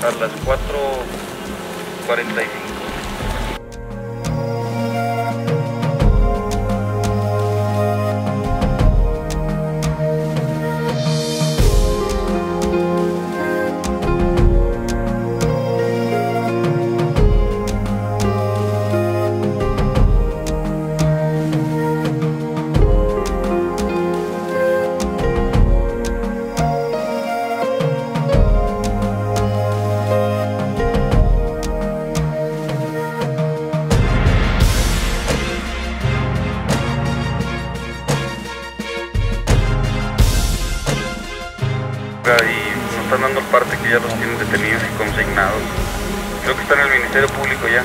a las 4:45. Y nos están dando el parte que ya los tienen detenidos y consignados. Creo que está en el Ministerio Público ya.